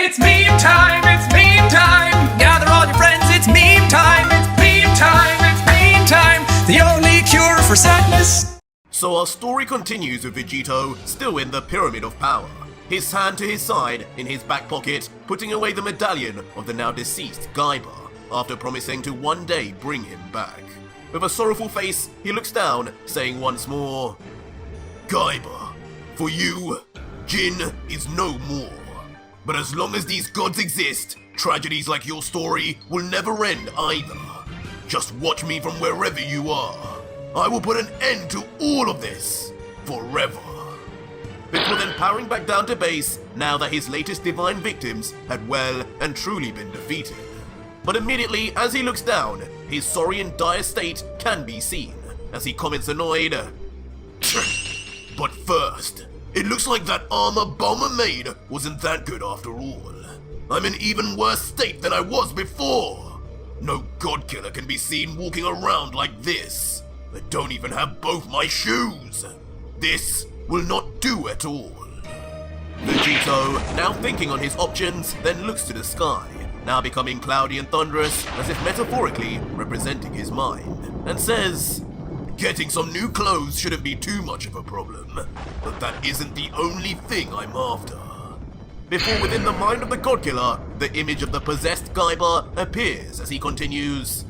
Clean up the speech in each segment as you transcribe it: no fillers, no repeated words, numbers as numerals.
It's meme time, it's meme time. Gather all your friends, it's meme time. It's meme time, it's meme time. The only cure for sadness. So our story continues with Vegito still in the Pyramid of Power. His hand to his side, in his back pocket, putting away the medallion of the now deceased Gaiba, after promising to one day bring him back. With a sorrowful face, he looks down, saying once more, Gaiba, for you, Jin is no more. But as long as these gods exist, tragedies like your story will never end either. Just watch me from wherever you are. I will put an end to all of this, forever. Before then powering back down to base, now that his latest divine victims had well and truly been defeated. But immediately as he looks down, his sorry and dire state can be seen, as he comments annoyed, But first, it looks like that armor Bulma made wasn't that good after all. I'm in even worse state than I was before. No god killer can be seen walking around like this. I don't even have both my shoes. This will not do at all. Vegito, now thinking on his options, then looks to the sky, now becoming cloudy and thunderous, as if metaphorically representing his mind, and says, getting some new clothes shouldn't be too much of a problem, but that isn't the only thing I'm after. Before within the mind of the god killer, the image of the possessed Gaiba appears as he continues,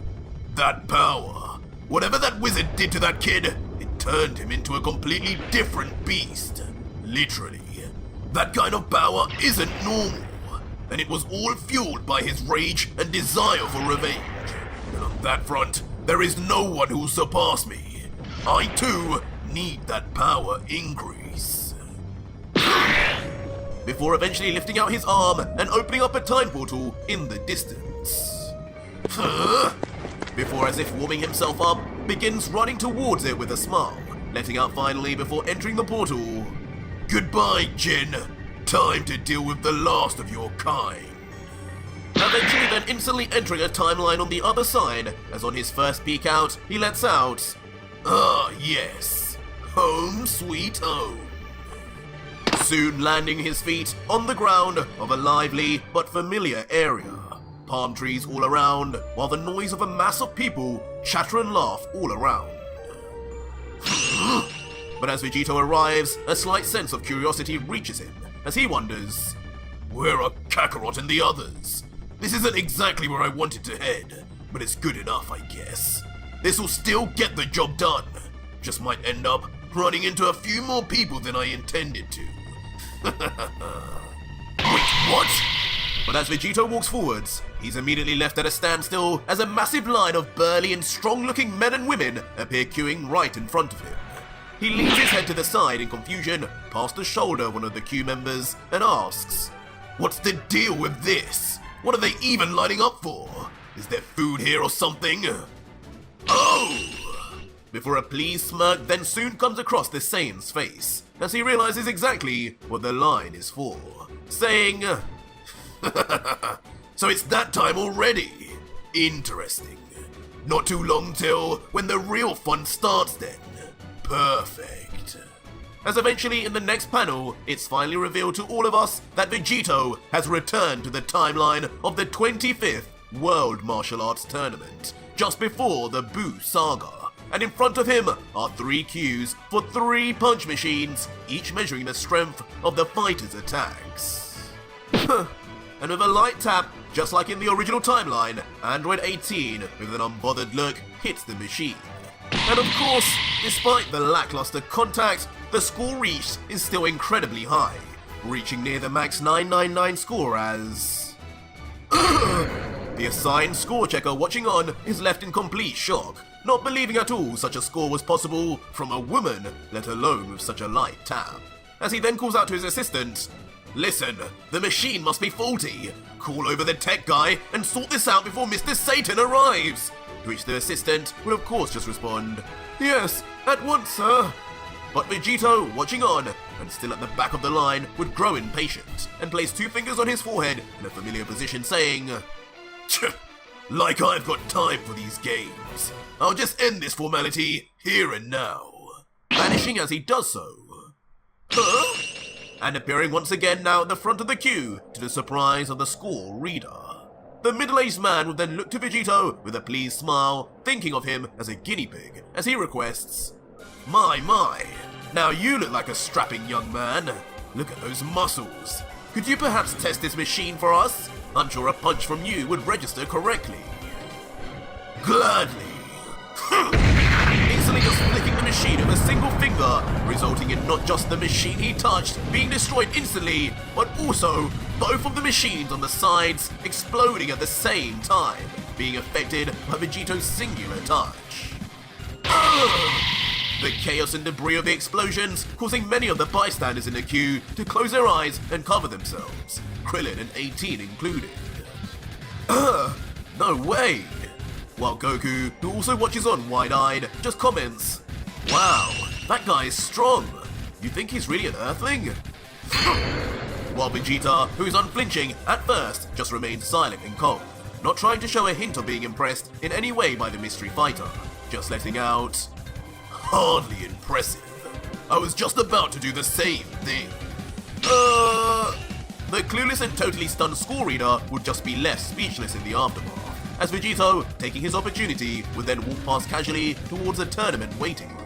that power, whatever that wizard did to that kid, it turned him into a completely different beast. Literally. That kind of power isn't normal, and it was all fueled by his rage and desire for revenge. And on that front, there is no one who'll surpass me. I too need that power increase. Before eventually lifting out his arm and opening up a time portal in the distance. Before, as if warming himself up, begins running towards it with a smile, letting out finally before entering the portal. Goodbye, Jin. Time to deal with the last of your kind. Eventually then instantly entering a timeline on the other side, as on his first peek out, he lets out, ah yes, home sweet home. Soon landing his feet on the ground of a lively but familiar area. Palm trees all around, while the noise of a mass of people chatter and laugh all around. But as Vegito arrives, a slight sense of curiosity reaches him, as he wonders, where are Kakarot and the others? This isn't exactly where I wanted to head, but it's good enough, I guess. This'll still get the job done. Just might end up running into a few more people than I intended to. Wait, what? But as Vegito walks forwards, he's immediately left at a standstill as a massive line of burly and strong-looking men and women appear queuing right in front of him. He leans his head to the side in confusion, past the shoulder of one of the queue members, and asks, what's the deal with this? What are they even lining up for? Is there food here or something? Oh! Before a pleased smirk then soon comes across the Saiyan's face, as he realizes exactly what the line is for, saying, so it's that time already. Interesting. Not too long till when the real fun starts then. Perfect. As eventually in the next panel, it's finally revealed to all of us that Vegito has returned to the timeline of the 25th World Martial Arts Tournament, just before the Buu Saga. And in front of him are 3 queues for 3 punch machines, each measuring the strength of the fighter's attacks. And with a light tap, just like in the original timeline, Android 18, with an unbothered look, hits the machine. And of course, despite the lackluster contact, the score reached is still incredibly high, reaching near the max 999 score as... The assigned score checker watching on is left in complete shock, not believing at all such a score was possible from a woman, let alone with such a light tap. As he then calls out to his assistant, listen, the machine must be faulty. Call over the tech guy and sort this out before Mr. Satan arrives. To which the assistant will of course just respond, yes, at once, sir. But Vegito, watching on, and still at the back of the line, would grow impatient, and place 2 fingers on his forehead in a familiar position saying, like I've got time for these games. I'll just end this formality here and now. Vanishing as he does so. Huh? and appearing once again now at the front of the queue to the surprise of the score reader. The middle-aged man would then look to Vegito with a pleased smile, thinking of him as a guinea pig, as he requests, My, now you look like a strapping young man. Look at those muscles. Could you perhaps test this machine for us? I'm sure a punch from you would register correctly. Gladly. Instantly just flicking the machine with a single finger, resulting in not just the machine he touched being destroyed instantly, but also both of the machines on the sides exploding at the same time, being affected by Vegito's singular touch. The chaos and debris of the explosions causing many of the bystanders in the queue to close their eyes and cover themselves, Krillin and 18 included. No way! While Goku, who also watches on wide-eyed, just comments, Wow, that guy is strong. You think he's really an Earthling? While Vegeta, who is unflinching at first, just remains silent and cold, not trying to show a hint of being impressed in any way by the mystery fighter, just letting out, Hardly impressive. I was just about to do the same thing. The clueless and totally stunned score reader would just be left speechless in the aftermath, as Vegito, taking his opportunity, would then walk past casually towards the tournament waiting room.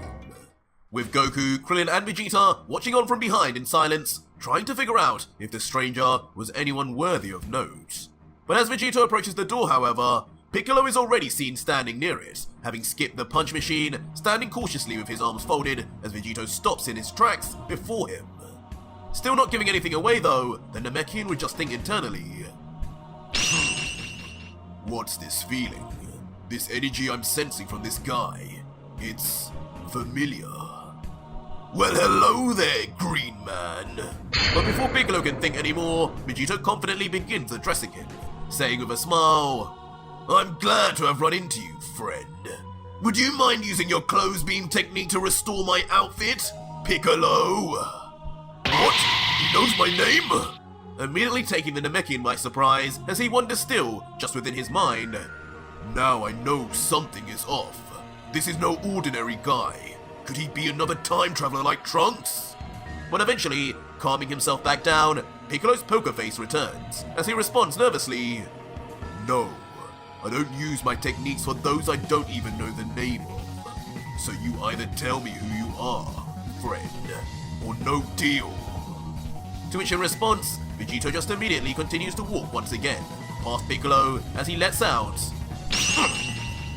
With Goku, Krillin and Vegeta watching on from behind in silence, trying to figure out if the stranger was anyone worthy of note. But as Vegito approaches the door, however, Piccolo is already seen standing near it, having skipped the punch machine, standing cautiously with his arms folded as Vegito stops in his tracks before him. Still not giving anything away though, the Namekian would just think internally, What's this feeling? This energy I'm sensing from this guy. It's familiar. Well, hello there, Green Man. But before Piccolo can think anymore, Vegito confidently begins addressing him, saying with a smile, I'm glad to have run into you, friend. Would you mind using your clothes beam technique to restore my outfit, Piccolo? What? He knows my name? Immediately taking the Namekian by surprise, as he wonders still, just within his mind, Now I know something is off. This is no ordinary guy. Could he be another time traveler like Trunks? But eventually, calming himself back down, Piccolo's poker face returns, as he responds nervously, No. I don't use my techniques for those I don't even know the name of. So you either tell me who you are, friend, or no deal. To which in response, Vegito just immediately continues to walk once again, past Piccolo as he lets out,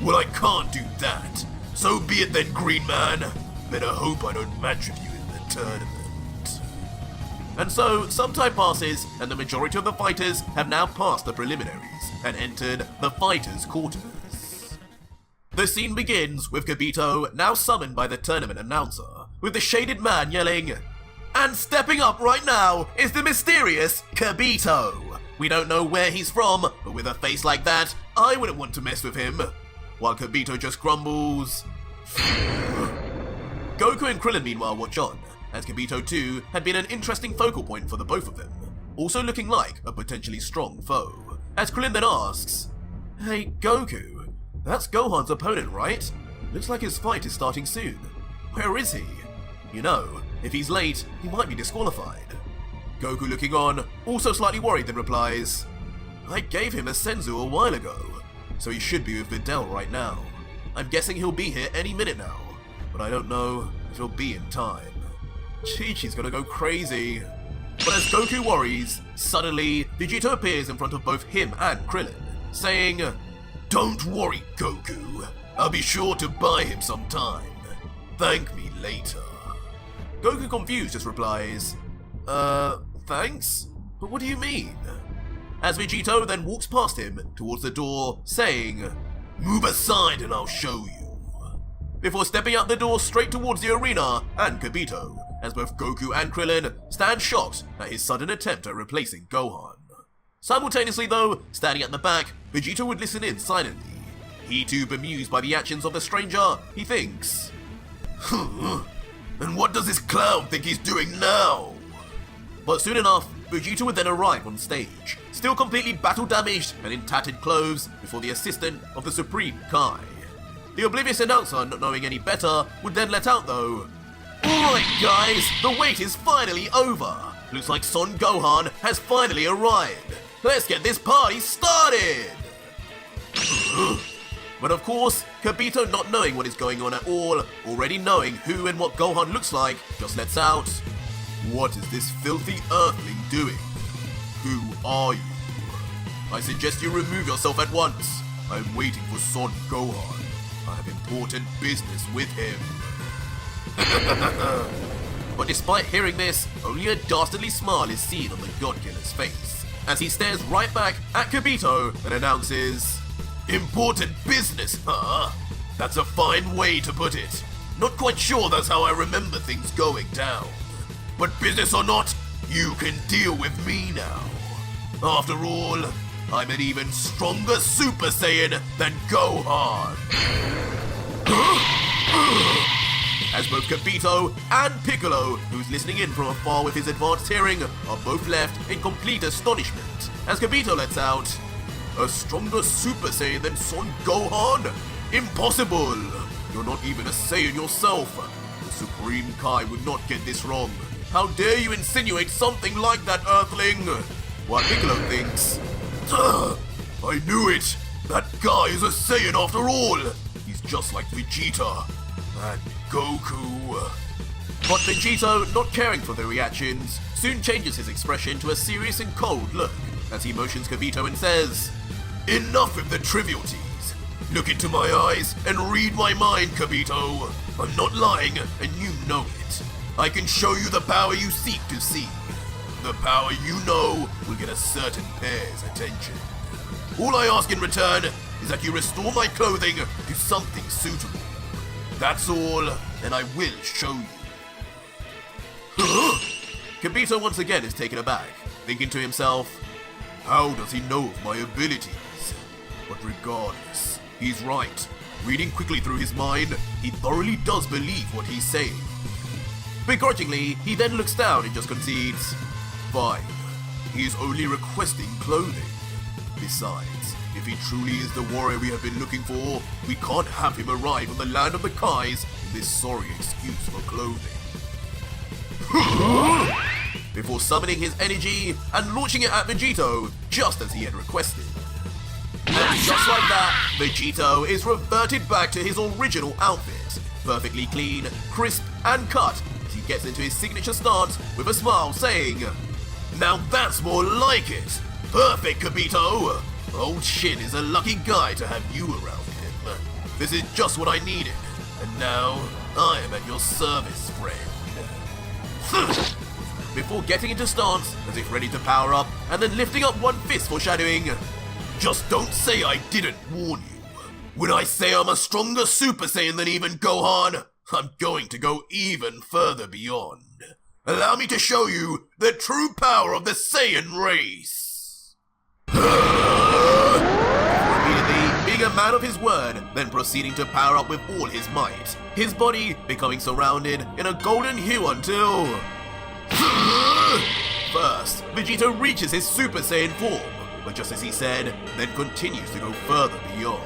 Well, I can't do that. So be it then, Green Man. Better hope I don't match with you in the tournament. And so, some time passes, and the majority of the fighters have now passed the preliminaries and entered the fighters' quarters. The scene begins with Kibito now summoned by the tournament announcer, with the shaded man yelling, And stepping up right now is the mysterious Kibito. We don't know where he's from, but with a face like that, I wouldn't want to mess with him. While Kibito just grumbles, Goku and Krillin meanwhile watch on, as Kibito too had been an interesting focal point for the both of them, also looking like a potentially strong foe. As Krillin then asks, Hey Goku, that's Gohan's opponent, right? Looks like his fight is starting soon. Where is he? You know, if he's late, he might be disqualified. Goku looking on, also slightly worried, then replies, I gave him a Senzu a while ago, so he should be with Videl right now. I'm guessing he'll be here any minute now, but I don't know if he'll be in time. Chi-Chi's gonna go crazy. But as Goku worries, suddenly Vegito appears in front of both him and Krillin, saying, Don't worry, Goku. I'll be sure to buy him some time. Thank me later. Goku confused just replies, thanks? But what do you mean? As Vegito then walks past him towards the door, saying, Move aside and I'll show you. Before stepping out the door straight towards the arena and Kibito, as both Goku and Krillin stand shocked at his sudden attempt at replacing Gohan. Simultaneously though, standing at the back, Vegito would listen in silently. He too bemused by the actions of the stranger, he thinks, And what does this clown think he's doing now? But soon enough, Vegito would then arrive on stage, still completely battle-damaged and in tattered clothes before the assistant of the Supreme Kai. The oblivious announcer, not knowing any better, would then let out though, Alright guys, the wait is finally over. Looks like Son Gohan has finally arrived. Let's get this party started! But of course, Kibito, not knowing what is going on at all, already knowing who and what Gohan looks like, just lets out, "What is this filthy earthling doing? Who are you? I suggest you remove yourself at once. I'm waiting for Son Gohan. I have important business with him." But despite hearing this, only a dastardly smile is seen on the God Killer's face, as he stares right back at Kibito and announces, "Important business, huh? That's a fine way to put it. Not quite sure that's how I remember things going down. But business or not, you can deal with me now. After all, I'm an even stronger Super Saiyan than Gohan." As both Kibito and Piccolo, who's listening in from afar with his advanced hearing, are both left in complete astonishment, as Kibito lets out, "A stronger Super Saiyan than Son Gohan? Impossible! You're not even a Saiyan yourself. The Supreme Kai would not get this wrong. How dare you insinuate something like that, Earthling?" While Piccolo thinks, "I knew it! That guy is a Saiyan after all! He's just like Vegeta and Goku." But Vegito, not caring for the reactions, soon changes his expression to a serious and cold look as he motions Kibito and says, "Enough with the trivialities. Look into my eyes and read my mind, Kibito. I'm not lying, and you know it. I can show you the power you seek to see. The power you know will get a certain pair's attention. All I ask in return is that you restore my clothing to something suitable. That's all, and I will show you." Kibito once again is taken aback, thinking to himself, how does he know of my abilities? But regardless, he's right. Reading quickly through his mind, he thoroughly does believe what he's saying. Begrudgingly, he then looks down and just concedes, "Fine, he is only requesting clothing. Besides, if he truly is the warrior we have been looking for, we can't have him arrive on the land of the Kais with this sorry excuse for clothing." Before summoning his energy and launching it at Vegito, just as he had requested. And just like that, Vegito is reverted back to his original outfit, perfectly clean, crisp, and cut, as he gets into his signature stance with a smile saying, "Now that's more like it! Perfect, Kibito! Old Shin is a lucky guy to have you around him. This is just what I needed, and now I am at your service, friend." Before getting into stance, as if ready to power up, and then lifting up one fist foreshadowing, "Just don't say I didn't warn you. When I say I'm a stronger Super Saiyan than even Gohan, I'm going to go even further beyond. Allow me to show you the true power of the Saiyan race." Immediately being a man of his word, then proceeding to power up with all his might, his body becoming surrounded in a golden hue until... First, Vegito reaches his Super Saiyan form, but just as he said, then continues to go further beyond.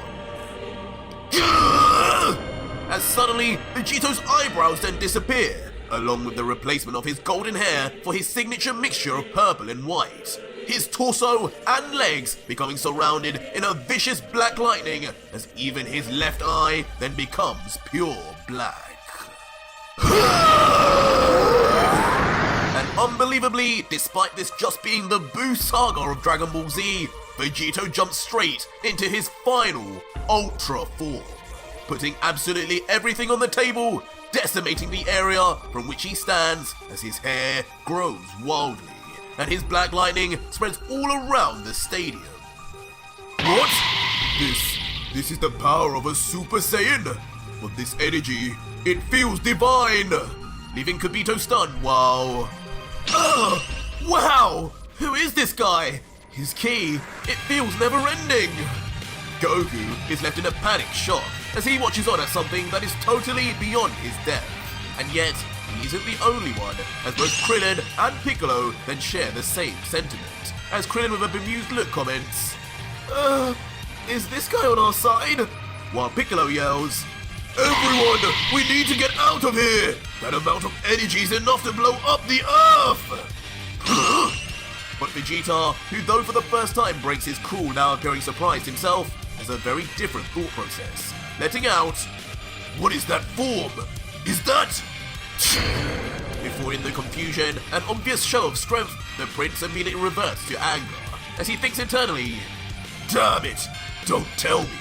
As suddenly, Vegito's eyebrows then disappear, along with the replacement of his golden hair for his signature mixture of purple and white. His torso and legs becoming surrounded in a vicious black lightning, as even his left eye then becomes pure black. And unbelievably, despite this just being the Buu saga of Dragon Ball Z, Vegito jumps straight into his final Ultra form, putting absolutely everything on the table, decimating the area from which he stands as his hair grows wildly and his black lightning spreads all around the stadium. What? This is the power of a Super Saiyan, but this energy, it feels divine, leaving Kibito stunned while... Wow! Who is this guy? His ki, it feels never-ending. Goku is left in a panicked shock as he watches on at something that is totally beyond his depth. And yet, he isn't the only one, as both Krillin and Piccolo then share the same sentiment, as Krillin with a bemused look comments, is this guy on our side? While Piccolo yells, "Everyone, we need to get out of here! That amount of energy is enough to blow up the Earth!" But Vegeta, who though for the first time breaks his cool now appearing surprised himself, has a very different thought process, letting out, "What is that form? Is that..." Before in the confusion and obvious show of strength, the prince immediately reverts to anger, as he thinks internally, "Damn it, don't tell me.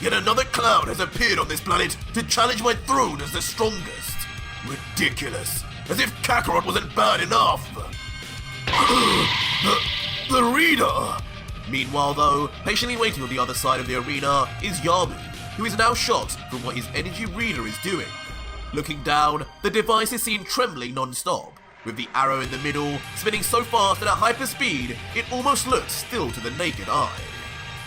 Yet another clown has appeared on this planet to challenge my throne as the strongest. Ridiculous, as if Kakarot wasn't bad enough." The reader! Meanwhile though, patiently waiting on the other side of the arena is Yamu, who is now shocked from what his energy reader is doing. Looking down, the device is seen trembling non-stop, with the arrow in the middle spinning so fast at a hyper speed it almost looks still to the naked eye.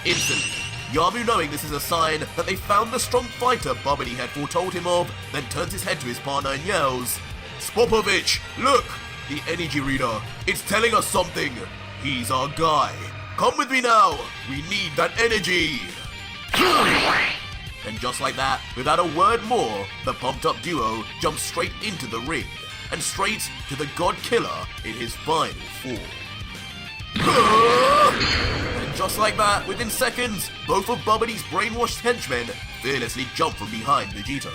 Instantly, Yamu, knowing this is a sign that they found the strong fighter Babidi had foretold him of, then turns his head to his partner and yells, "Spopovich, look! The energy reader, it's telling us something. He's our guy. Come with me now. We need that energy." And just like that, without a word more, the pumped-up duo jumps straight into the ring, and straight to the God Killer in his final form. And just like that, within seconds, both of Babidi's brainwashed henchmen fearlessly jump from behind Vegito,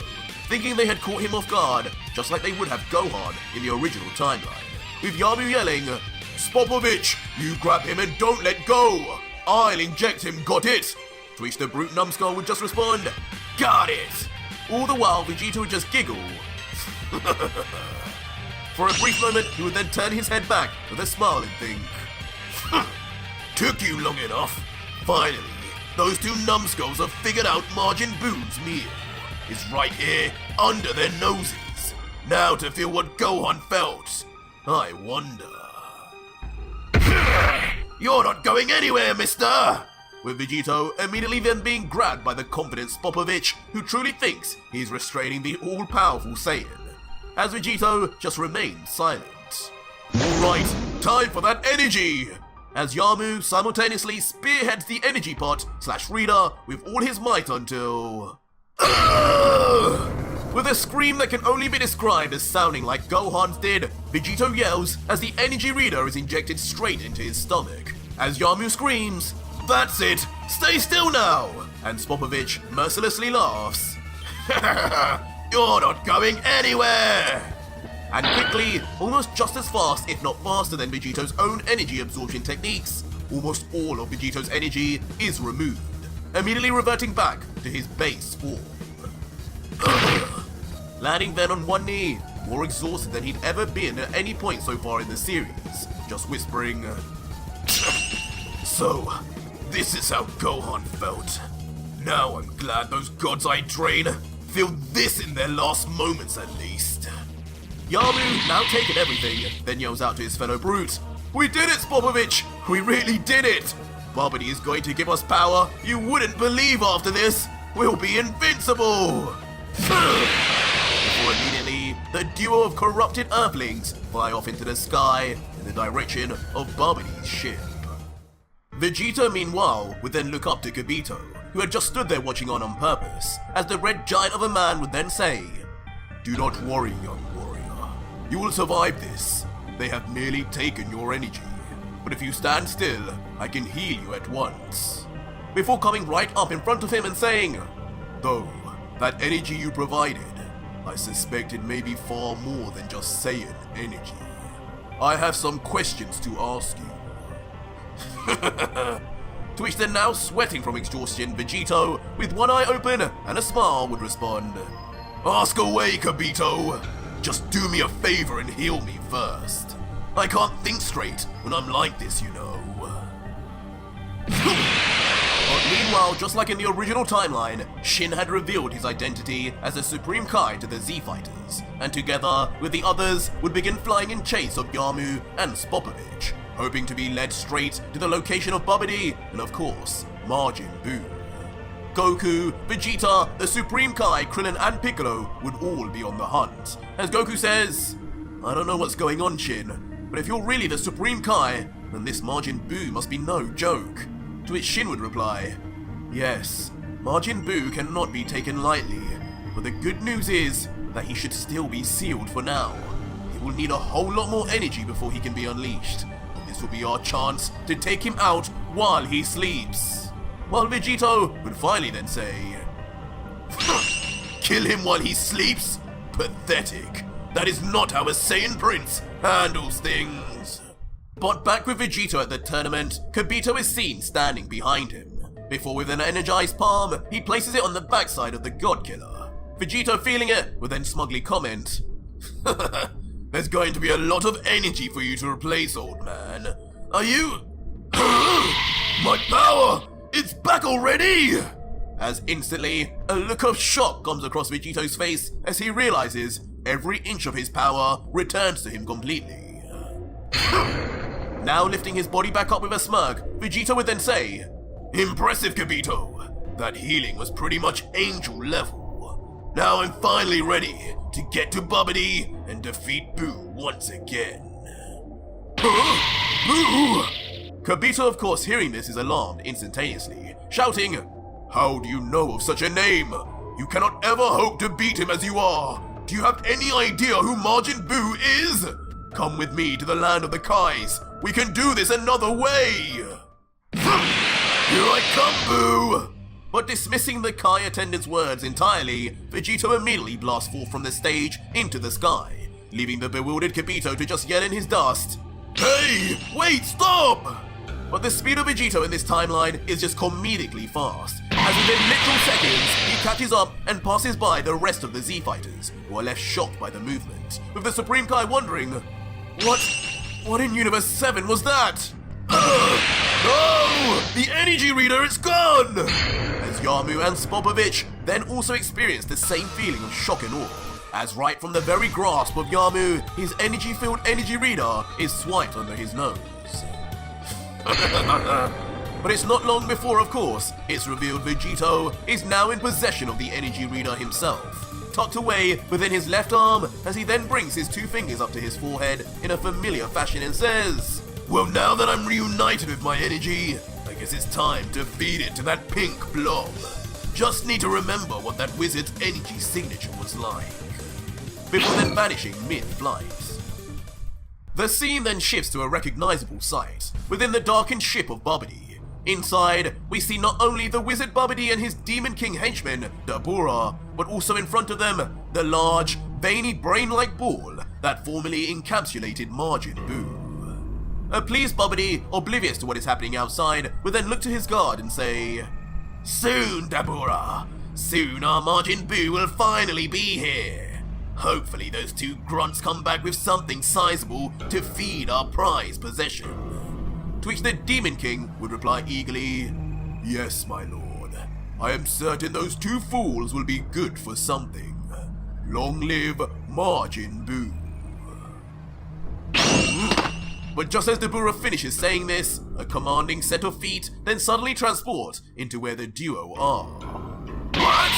thinking they had caught him off guard, just like they would have Gohan in the original timeline, with Yamu yelling, "Spopovich, you grab him and don't let go! I'll inject him, got it?" To which the brute numbskull would just respond, "Got it!" All the while Vegito would just giggle. For a brief moment, he would then turn his head back with a smile and think, "Took you long enough. Finally, those two numbskulls have figured out Majin Buu's meal. It's right here, under their noses. Now to feel what Gohan felt. I wonder..." "You're not going anywhere, mister!" With Vegito immediately then being grabbed by the confident Spopovich, who truly thinks he's restraining the all-powerful Saiyan, as Vegito just remains silent. Alright, time for that energy! As Yamu simultaneously spearheads the energy pot / reader with all his might until... With a scream that can only be described as sounding like Gohan's did, Vegito yells as the energy reader is injected straight into his stomach. As Yamu screams, "That's it! Stay still now!" And Spopovich mercilessly laughs. "You're not going anywhere!" And quickly, almost just as fast if not faster than Vegito's own energy absorption techniques, almost all of Vegito's energy is removed, immediately reverting back to his base form. Landing then on one knee, more exhausted than he'd ever been at any point so far in the series, just whispering, "So, this is how Gohan felt. Now I'm glad those gods I train feel this in their last moments at least." Yamu, now taking everything, then yells out to his fellow brute, "We did it, Spopovich! We really did it! Babidi is going to give us power you wouldn't believe after this! We'll be invincible!" Before immediately, the duo of corrupted Earthlings fly off into the sky in the direction of Babidi's ship. Vegeta, meanwhile, would then look up to Kibito, who had just stood there watching on purpose, as the red giant of a man would then say, "Do not worry, young warrior. You will survive this. They have merely taken your energy. But if you stand still, I can heal you at once." Before coming right up in front of him and saying, "Though, that energy you provided, I suspect it may be far more than just Saiyan energy. I have some questions to ask you." To which the now sweating from exhaustion Vegito, with one eye open and a smile, would respond, "Ask away, Kibito. Just do me a favor and heal me first. I can't think straight when I'm like this, you know." But meanwhile, just like in the original timeline, Shin had revealed his identity as the Supreme Kai to the Z-Fighters, and together with the others would begin flying in chase of Yamu and Spopovich, hoping to be led straight to the location of Babidi and of course, Majin Buu. Goku, Vegeta, the Supreme Kai, Krillin and Piccolo would all be on the hunt, as Goku says, "I don't know what's going on, Shin, but if you're really the Supreme Kai, then this Majin Buu must be no joke." To which Shin would reply, "Yes, Majin Buu cannot be taken lightly, but the good news is that he should still be sealed for now. He will need a whole lot more energy before he can be unleashed. This will be our chance to take him out while he sleeps. While Vegito would finally then say, "Kill him while he sleeps? Pathetic. That is not how a Saiyan prince handles things." But back with Vegito at the tournament, Kibito is seen standing behind him. Before with an energized palm, he places it on the backside of the God Killer. Vegito, feeling it, would then smugly comment, "There's going to be a lot of energy for you to replace, old man. Are you... My power! It's back already!" As instantly, a look of shock comes across Vegito's face as he realizes every inch of his power returns to him completely. Now lifting his body back up with a smirk, Vegito would then say, "Impressive, Kibito. That healing was pretty much angel level. Now I'm finally ready to get to Babidi and defeat Buu once again." Buu! Kibito, of course, hearing this, is alarmed instantaneously, shouting, "How do you know of such a name? You cannot ever hope to beat him as you are. Do you have any idea who Majin Buu is? Come with me to the land of the Kais. We can do this another way." "Here I come, Buu!" But dismissing the Kai attendant's words entirely, Vegito immediately blasts forth from the stage into the sky, leaving the bewildered Kibito to just yell in his dust, "Hey! Wait! Stop!" But the speed of Vegito in this timeline is just comedically fast, as within literal seconds, he catches up and passes by the rest of the Z-Fighters, who are left shocked by the movement, with the Supreme Kai wondering, What in Universe 7 was that? No! The energy reader is gone! As Yamu and Spopovich then also experience the same feeling of shock and awe, as right from the very grasp of Yamu, his energy-filled energy reader is swiped under his nose. But it's not long before, of course, it's revealed Vegito is now in possession of the energy reader himself, tucked away within his left arm, as he then brings his two fingers up to his forehead in a familiar fashion and says, "Well, now that I'm reunited with my energy, I guess it's time to feed it to that pink blob. Just need to remember what that wizard's energy signature was like." Before then vanishing mid-flight. The scene then shifts to a recognizable sight within the darkened ship of Babidi. Inside, we see not only the wizard Babidi and his Demon King henchman, Dabura, but also in front of them, the large, veiny brain-like ball that formerly encapsulated Majin Buu. A pleased Babidi, oblivious to what is happening outside, would then look to his guard and say, "Soon, Dabura. Soon our Majin Buu will finally be here. Hopefully those two grunts come back with something sizable to feed our prized possession." To which the Demon King would reply eagerly, "Yes, my lord. I am certain those two fools will be good for something. Long live Majin Buu." But just as Dabura finishes saying this, a commanding set of feet then suddenly transport into where the duo are. What?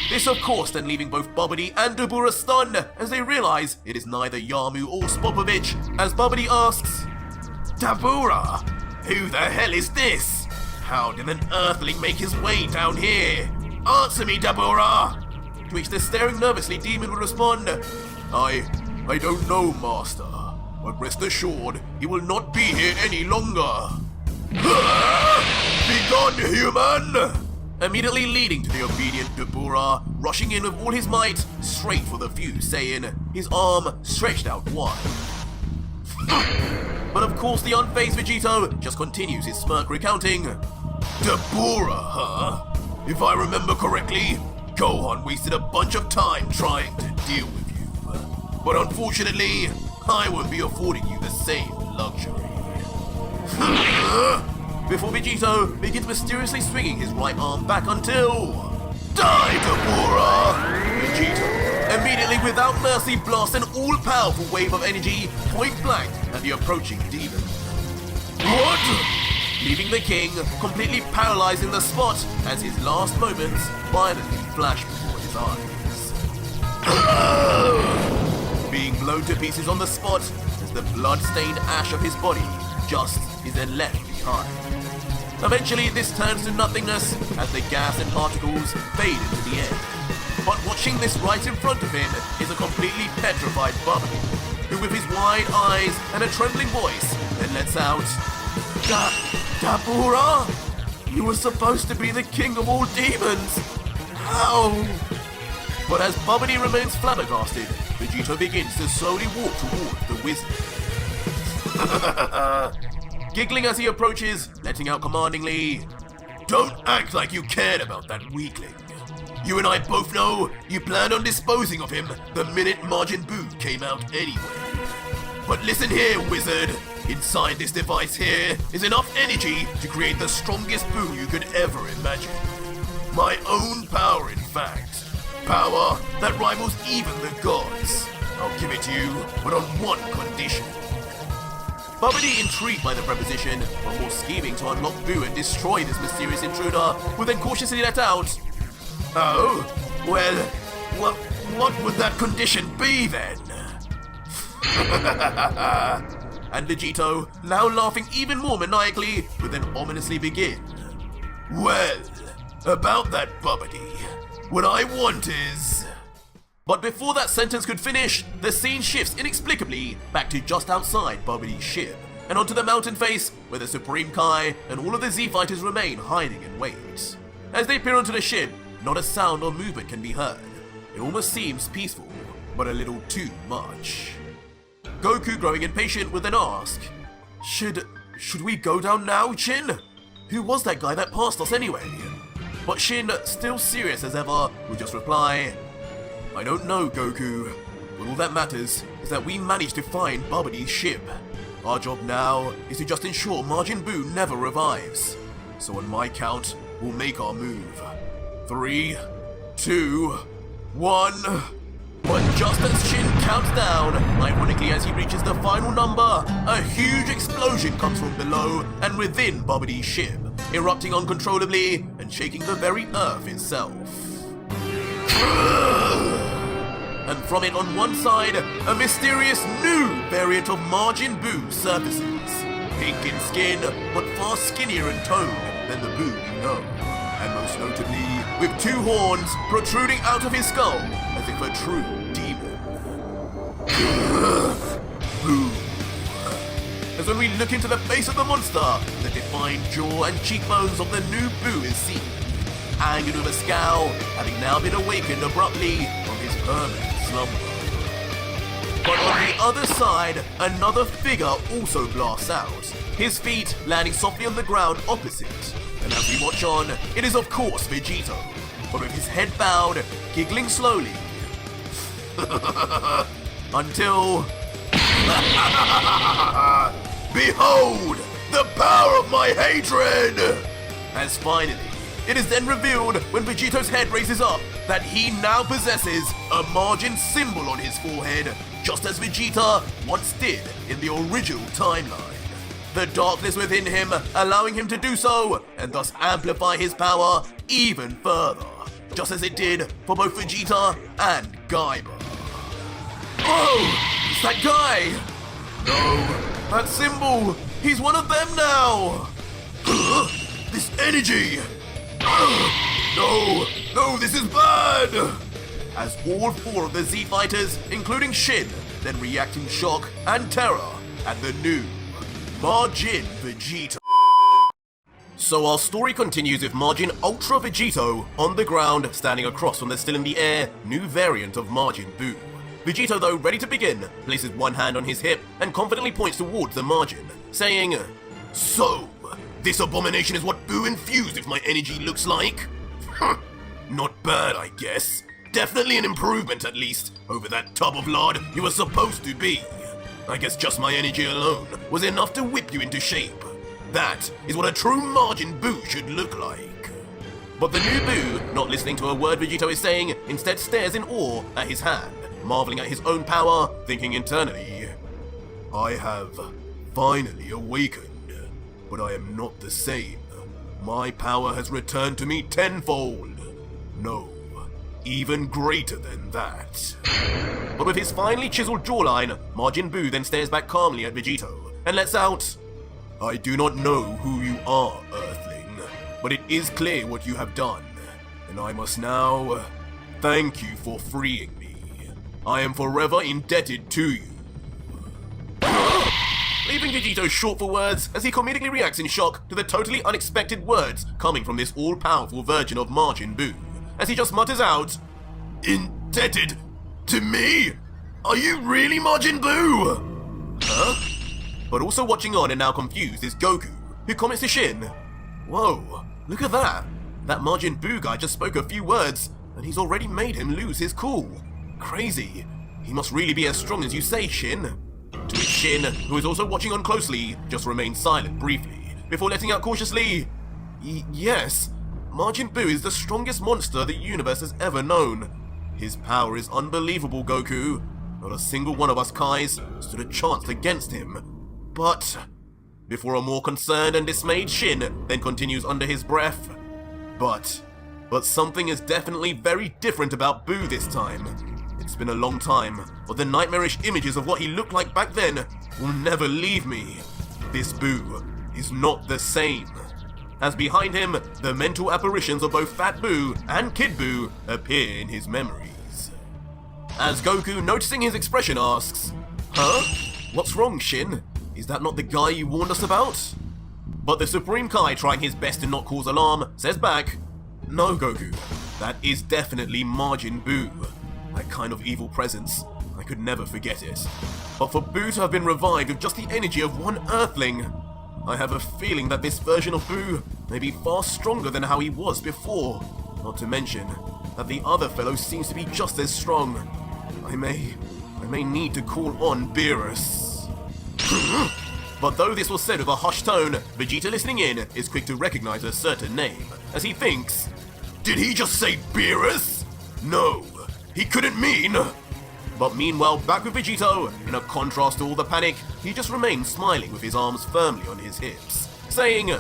This, of course, then leaving both Babidi and Dabura stunned as they realize it is neither Yamu or Spopovich, as Babidi asks, "Dabura, who the hell is this? How did an earthling make his way down here? Answer me, Dabura!" To which the staring nervously demon would respond, I don't know, master, but rest assured, he will not be here any longer." "Be gone, human!" Immediately leading to the obedient Dabura, rushing in with all his might, straight for the fuse, saying, his arm stretched out wide. But of course the unfazed Vegito just continues his smirk, recounting, "Dabura, huh? If I remember correctly, Gohan wasted a bunch of time trying to deal with you. But unfortunately, I won't be affording you the same luxury." Before Vegito begins mysteriously swinging his right arm back until... Die, Dabura! Vegito, immediately without mercy, blasts an all-powerful wave of energy point-blank at the approaching demon. What? Leaving the king completely paralyzed in the spot as his last moments violently flash before his eyes. Being blown to pieces on the spot as the blood-stained ash of his body just is then left behind. Eventually, this turns to nothingness as the gas and particles fade into the air. But watching this right in front of him is a completely petrified Babidi, who with his wide eyes and a trembling voice then lets out, Dabura? You were supposed to be the king of all demons! How? But as Bubbity remains flabbergasted, Vegito begins to slowly walk towards the wizard. Giggling as he approaches, letting out commandingly, "Don't act like you cared about that weakling. You and I both know you planned on disposing of him the minute Majin Buu came out anyway. But listen here, wizard. Inside this device here is enough energy to create the strongest Buu you could ever imagine. My own power, in fact. Power that rivals even the gods. I'll give it to you, but on one condition." Bubbity, intrigued by the proposition, before scheming to unlock Buu and destroy this mysterious intruder, will then cautiously let out, "Oh, well, what would that condition be then?" And Vegito, now laughing even more maniacally, would then ominously begin. "Well, about that, Bubbity, what I want is..." But before that sentence could finish, the scene shifts inexplicably back to just outside Bubbity's ship, and onto the mountain face where the Supreme Kai and all of the Z-Fighters remain hiding in wait. As they peer onto the ship, not a sound or movement can be heard. It almost seems peaceful, but a little too much. Goku, growing impatient, would then ask, Should we go down now, Shin? Who was that guy that passed us anyway?" But Shin, still serious as ever, would just reply, "I don't know, Goku, but all that matters is that we managed to find Bubbity's ship. Our job now is to just ensure Majin Buu never revives. So on my count, we'll make our move. 3, 2, 1... But just as Shin counts down, ironically as he reaches the final number, a huge explosion comes from below and within Bubbity's ship, erupting uncontrollably and shaking the very earth itself. And from it on one side, a mysterious new variant of Majin Buu surfaces. Pink in skin, but far skinnier in tone than the Buu you know. And most notably, with 2 horns protruding out of his skull, as if a true demon. Buu. As when we look into the face of the monster, the defined jaw and cheekbones of the new Buu is seen. Angered with a scowl, having now been awakened abruptly from his permanent slumber. But on the other side, another figure also blasts out, his feet landing softly on the ground opposite. And as we watch on, it is of course Vegito, but with his head bowed, giggling slowly. Until... Behold, the power of my hatred! As finally, it is then revealed when Vegito's head raises up that he now possesses a Majin symbol on his forehead, just as Vegeta once did in the original timeline. The darkness within him allowing him to do so, and thus amplify his power even further, just as it did for both Vegeta and Gaiba. Oh, it's that guy! No, that symbol, he's one of them now! This energy! No, this is bad! As all 4 of the Z-Fighters, including Shin, then react in shock and terror at the new Majin Vegito. So our story continues with Majin Ultra Vegito on the ground, standing across from the still in the air new variant of Majin Buu. Vegito, though ready to begin, places one hand on his hip and confidently points towards the Majin, saying, "So, this abomination is what Buu infused with my energy looks like? Not bad, I guess. Definitely an improvement, at least, over that tub of lard you were supposed to be. I guess just my energy alone was enough to whip you into shape. That is what a true Majin Buu should look like." But the new Buu, not listening to a word Vegito is saying, instead stares in awe at his hand, marveling at his own power, thinking internally, "I have finally awakened, but I am not the same. My power has returned to me tenfold. No, even greater than that." But with his finely chiseled jawline, Majin Buu then stares back calmly at Vegito and lets out, "I do not know who you are, Earthling, but it is clear what you have done, and I must now thank you for freeing me. I am forever indebted to you." leaving Vegito short for words as he comedically reacts in shock to the totally unexpected words coming from this all-powerful version of Majin Buu, as he just mutters out, "Indebted to me? Are you really Majin Buu?" Huh? But also watching on and now confused is Goku, who comments to Shin, "Whoa, look at that! That Majin Buu guy just spoke a few words, and he's already made him lose his cool. Crazy. He must really be as strong as you say, Shin." To which Shin, who is also watching on closely, just remains silent briefly, before letting out cautiously, "Yes, Majin Buu is the strongest monster the universe has ever known. His power is unbelievable, Goku. Not a single one of us Kais stood a chance against him. But..." Before a more concerned and dismayed Shin then continues under his breath, But something is definitely very different about Buu this time. It's been a long time, but the nightmarish images of what he looked like back then will never leave me. This Buu is not the same." As behind him, the mental apparitions of both Fat Buu and Kid Buu appear in his memories. As Goku, noticing his expression, asks, "Huh? What's wrong, Shin? Is that not the guy you warned us about?" But the Supreme Kai, trying his best to not cause alarm, says back, "No, Goku, that is definitely Majin Buu. That kind of evil presence, I could never forget it. But for Buu to have been revived with just the energy of one Earthling, I have a feeling that this version of Buu may be far stronger than how he was before. Not to mention that the other fellow seems to be just as strong. I may need to call on Beerus." But though this was said with a hushed tone, Vegeta listening in is quick to recognize a certain name, as he thinks, "Did he just say Beerus? No, he couldn't mean..." But meanwhile, back with Vegito, in a contrast to all the panic, he just remains smiling with his arms firmly on his hips, saying,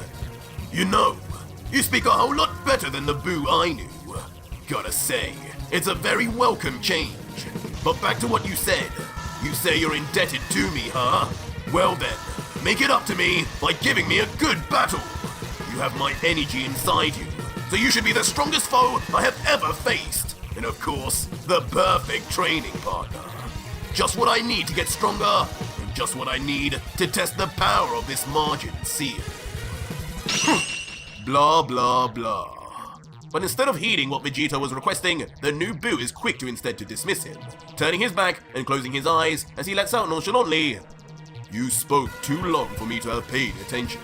"You know, you speak a whole lot better than the Buu I knew. Gotta say, it's a very welcome change. But back to what you said. You say you're indebted to me, huh? Well then, make it up to me by giving me a good battle. You have my energy inside you, so you should be the strongest foe I have ever faced. And of course, the perfect training partner. Just what I need to get stronger, and just what I need to test the power of this Majin seal." Blah blah blah. But instead of heeding what Vegeta was requesting, the new Buu is quick to instead to dismiss him, turning his back and closing his eyes as he lets out nonchalantly, "You spoke too long for me to have paid attention.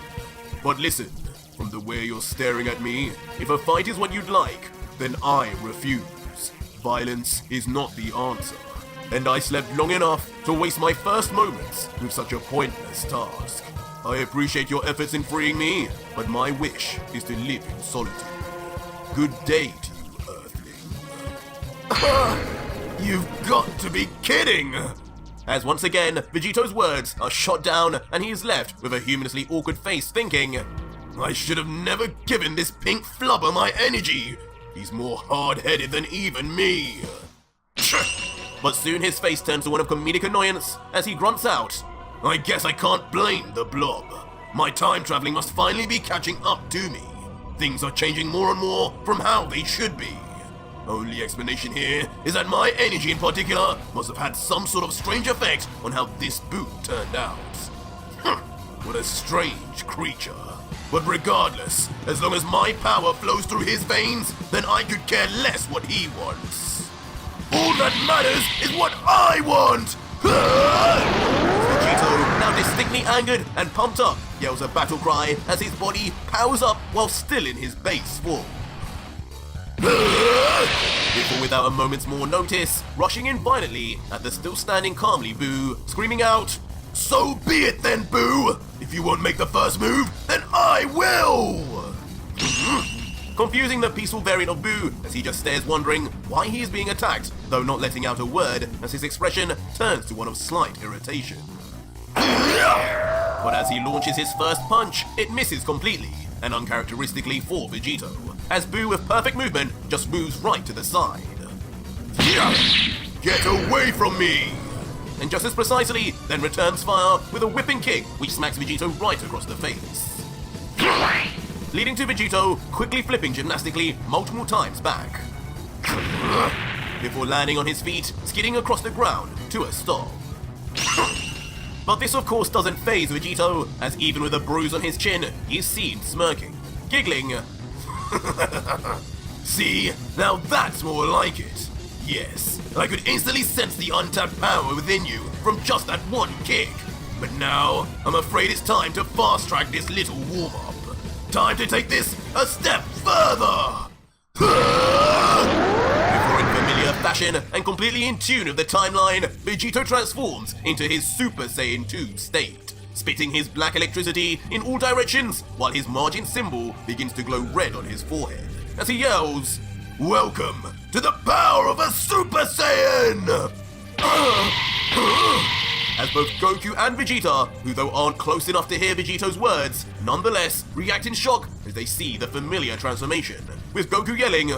But listen, from the way you're staring at me, if a fight is what you'd like, then I refuse. Violence is not the answer. And I slept long enough to waste my first moments with such a pointless task. I appreciate your efforts in freeing me, but my wish is to live in solitude. Good day to you, Earthling." You've got to be kidding! As once again, Vegito's words are shot down and he is left with a humorously awkward face thinking, "I should have never given this pink flubber my energy. He's more hard-headed than even me." But soon his face turns to one of comedic annoyance as he grunts out, "I guess I can't blame the blob. My time traveling must finally be catching up to me. Things are changing more and more from how they should be. Only explanation here is that my energy in particular must have had some sort of strange effect on how this Buu turned out. What a strange creature. But regardless, as long as my power flows through his veins, then I could care less what he wants. All that matters is what I want!" Vegito, now distinctly angered and pumped up, yells a battle cry as his body powers up while still in his base form. Before, without a moment's more notice, rushing in violently at the still standing calmly Buu, screaming out, "So be it then, Buu! If you won't make the first move, then I will!" Confusing the peaceful variant of Buu as he just stares wondering why he is being attacked, though not letting out a word as his expression turns to one of slight irritation. But as he launches his first punch, it misses completely, and uncharacteristically for Vegito, as Buu with perfect movement just moves right to the side. "Get away from me!" And just as precisely, then returns fire with a whipping kick which smacks Vegito right across the face. Leading to Vegito quickly flipping gymnastically multiple times back, before landing on his feet, skidding across the ground to a stop. But this of course doesn't faze Vegito, as even with a bruise on his chin, he's seen smirking, giggling. See, now that's more like it. Yes, I could instantly sense the untapped power within you from just that one kick. But now, I'm afraid it's time to fast-track this little warm-up. Time to take this a step further! Before in familiar fashion and completely in tune with the timeline, Vegito transforms into his Super Saiyan 2 state, spitting his black electricity in all directions while his Majin symbol begins to glow red on his forehead as he yells, "Welcome to the power of a Super Saiyan!" As both Goku and Vegeta, who though aren't close enough to hear Vegito's words, nonetheless react in shock as they see the familiar transformation, with Goku yelling,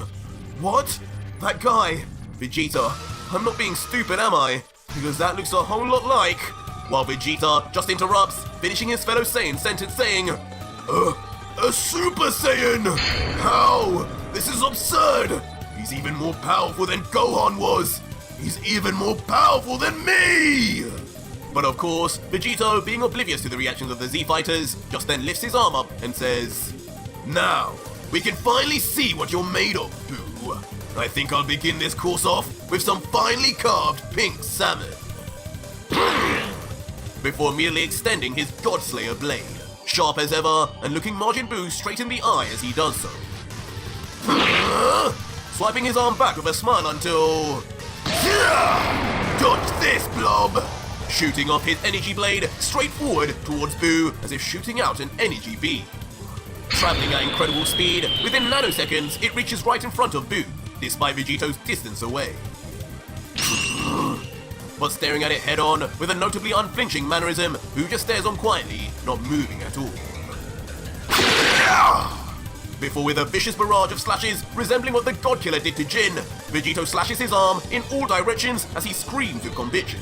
"What? That guy? Vegeta, I'm not being stupid, am I? Because that looks a whole lot like..." While Vegeta just interrupts, finishing his fellow Saiyan sentence saying, "A Super Saiyan? How? This is absurd! He's even more powerful than Gohan was! He's even more powerful than me!" But of course, Vegito, being oblivious to the reactions of the Z-Fighters, just then lifts his arm up and says, "Now, we can finally see what you're made of, Boo. I think I'll begin this course off with some finely carved pink salmon." Before immediately extending his Godslayer blade, sharp as ever, and looking Majin Buu straight in the eye as he does so. Swiping his arm back with a smile until... "Dodge this, blob!" Shooting off his energy blade straight forward towards Buu as if shooting out an energy beam. Traveling at incredible speed, within nanoseconds it reaches right in front of Buu, despite Vegito's distance away. But staring at it head on, with a notably unflinching mannerism, Buu just stares on quietly, not moving at all. Before with a vicious barrage of slashes resembling what the God Killer did to Jin, Vegito slashes his arm in all directions as he screams with conviction.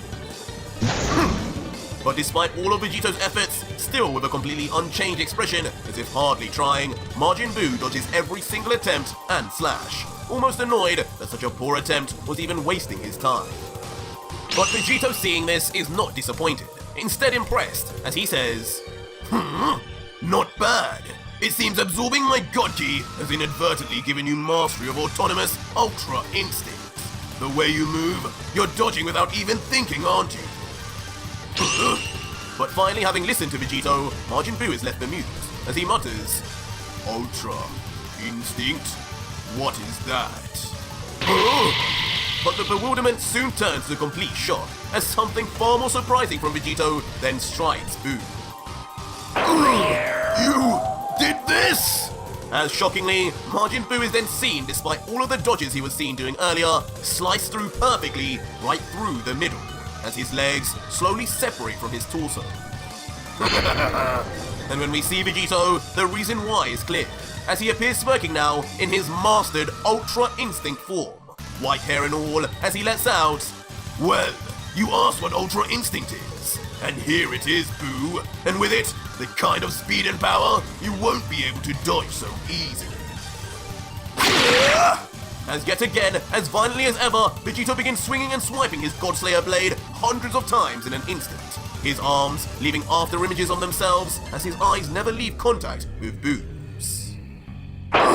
But despite all of Vegito's efforts, still with a completely unchanged expression, as if hardly trying, Majin Buu dodges every single attempt and slash, almost annoyed that such a poor attempt was even wasting his time. But Vegito, seeing this, is not disappointed, instead impressed, as he says, "Not bad. It seems absorbing my God Ki has inadvertently given you mastery of autonomous Ultra Instincts. The way you move, you're dodging without even thinking, aren't you?" But finally, having listened to Vegito, Majin Buu is left bemused, as he mutters, "Ultra Instinct? What is that?" But the bewilderment soon turns to complete shock, as something far more surprising from Vegito then strikes Buu. "You did this?" As shockingly, Majin Buu is then seen, despite all of the dodges he was seen doing earlier, sliced through perfectly right through the middle, as his legs slowly separate from his torso. And when we see Vegito, the reason why is clear, as he appears smirking now in his mastered Ultra Instinct form, white hair and all, as he lets out, "Well, you asked what Ultra Instinct is, and here it is, Boo, and with it, the kind of speed and power you won't be able to dodge so easily." As yet again, as violently as ever, Vegito begins swinging and swiping his Godslayer blade hundreds of times in an instant, his arms leaving after images of themselves as his eyes never leave contact with Boo's. And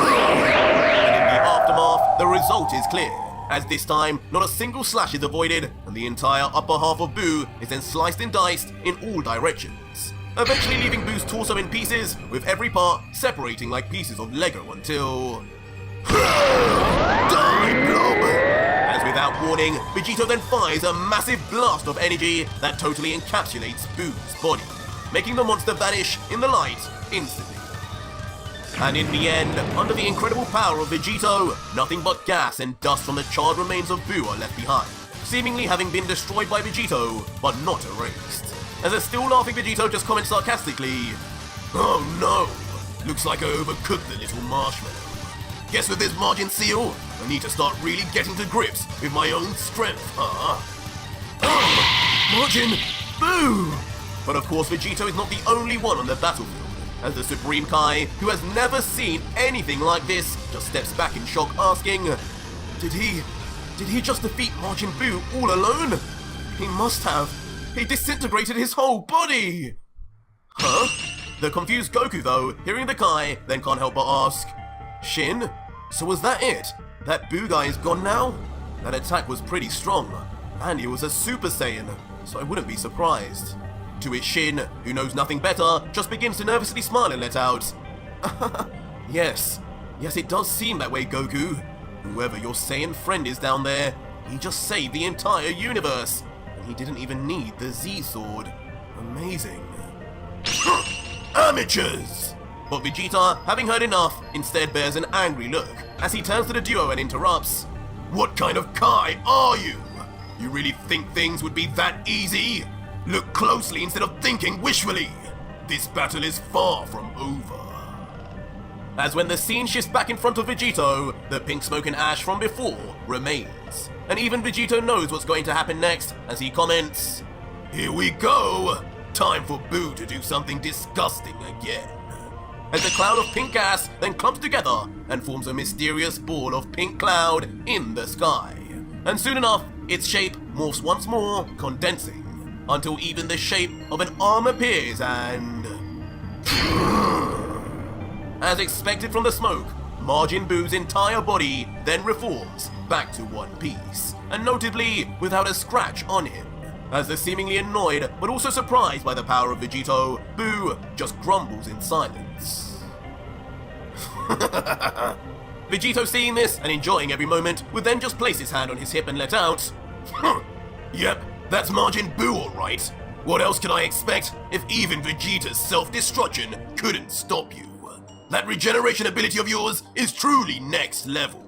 in the aftermath, the result is clear, as this time, not a single slash is avoided, and the entire upper half of Buu is then sliced and diced in all directions, eventually leaving Boo's torso in pieces, with every part separating like pieces of Lego until... Die, blob! As without warning, Vegito then fires a massive blast of energy that totally encapsulates Boo's body, making the monster vanish in the light instantly. And in the end, under the incredible power of Vegito, nothing but gas and dust from the charred remains of Buu are left behind, seemingly having been destroyed by Vegito, but not erased. As a still laughing Vegito just comments sarcastically, "Oh no, looks like I overcooked the little marshmallow. Guess with this Majin seal, I need to start really getting to grips with my own strength, huh?" Majin Buu! But of course Vegito is not the only one on the battlefield, as the Supreme Kai, who has never seen anything like this, just steps back in shock asking, Did he just defeat Majin Buu all alone? He must have. He disintegrated his whole body! Huh? The confused Goku, though, hearing the Kai, then can't help but ask, Shin? So was that it? That Boo guy is gone now? That attack was pretty strong, and he was a Super Saiyan, so I wouldn't be surprised. To which Shin, who knows nothing better, just begins to nervously smile and let out, Yes, it does seem that way, Goku. Whoever your Saiyan friend is down there, he just saved the entire universe, and he didn't even need the Z-Sword. Amazing. Amateurs! But Vegeta, having heard enough, instead bears an angry look as he turns to the duo and interrupts. What kind of Kai are you? You really think things would be that easy? Look closely instead of thinking wishfully. This battle is far from over. As when the scene shifts back in front of Vegito, the pink smoke and ash from before remains. And even Vegito knows what's going to happen next as he comments, Here we go! Time for Boo to do something disgusting again. As the cloud of pink gas then clumps together and forms a mysterious ball of pink cloud in the sky. And soon enough, its shape morphs once more, condensing, until even the shape of an arm appears and... As expected from the smoke, Majin Boo's entire body then reforms back to one piece, and notably without a scratch on him. As the seemingly annoyed but also surprised by the power of Vegito, Boo just grumbles in silence. Vegito, seeing this and enjoying every moment, would then just place his hand on his hip and let out, Yep, that's Majin Boo alright. What else could I expect if even Vegeta's self-destruction couldn't stop you? That regeneration ability of yours is truly next level.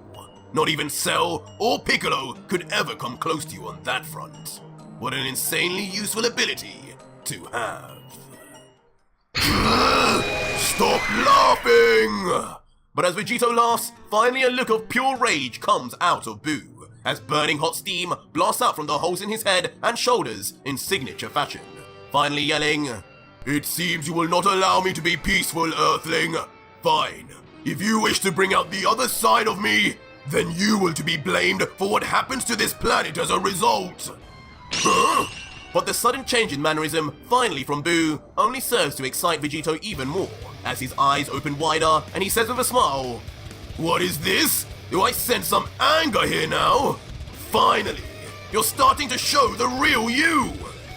Not even Cell or Piccolo could ever come close to you on that front. What an insanely useful ability to have. Stop laughing! But as Vegito laughs, finally a look of pure rage comes out of Boo, as burning hot steam blasts out from the holes in his head and shoulders in signature fashion, finally yelling, It seems you will not allow me to be peaceful, Earthling. Fine. If you wish to bring out the other side of me, then you will to be blamed for what happens to this planet as a result. But the sudden change in mannerism, finally from Boo, only serves to excite Vegito even more, as his eyes open wider and he says with a smile, What is this? Do I sense some anger here now? Finally, you're starting to show the real you!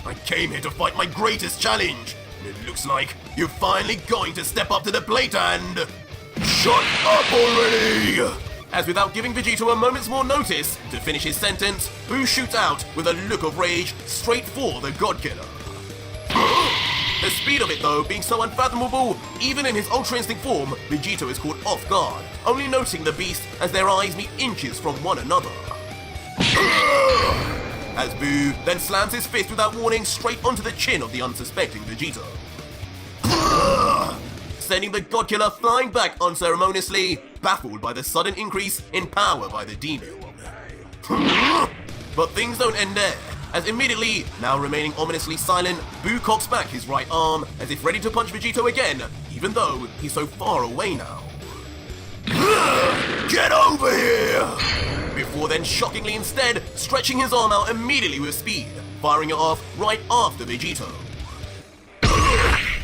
I came here to fight my greatest challenge, and it looks like you're finally going to step up to the plate and... Shut up already! As without giving Vegito a moment's more notice to finish his sentence, Boo shoots out with a look of rage straight for the God Killer. The speed of it though being so unfathomable, even in his Ultra Instinct form, Vegito is caught off guard, only noticing the beast as their eyes meet inches from one another. As Boo then slams his fist without warning straight onto the chin of the unsuspecting Vegito, sending the God Killer flying back unceremoniously, baffled by the sudden increase in power by the demon. But things don't end there, as immediately, now remaining ominously silent, Boo cocks back his right arm as if ready to punch Vegito again, even though he's so far away now. Get over here! Before then shockingly instead stretching his arm out immediately with speed, firing it off right after Vegito.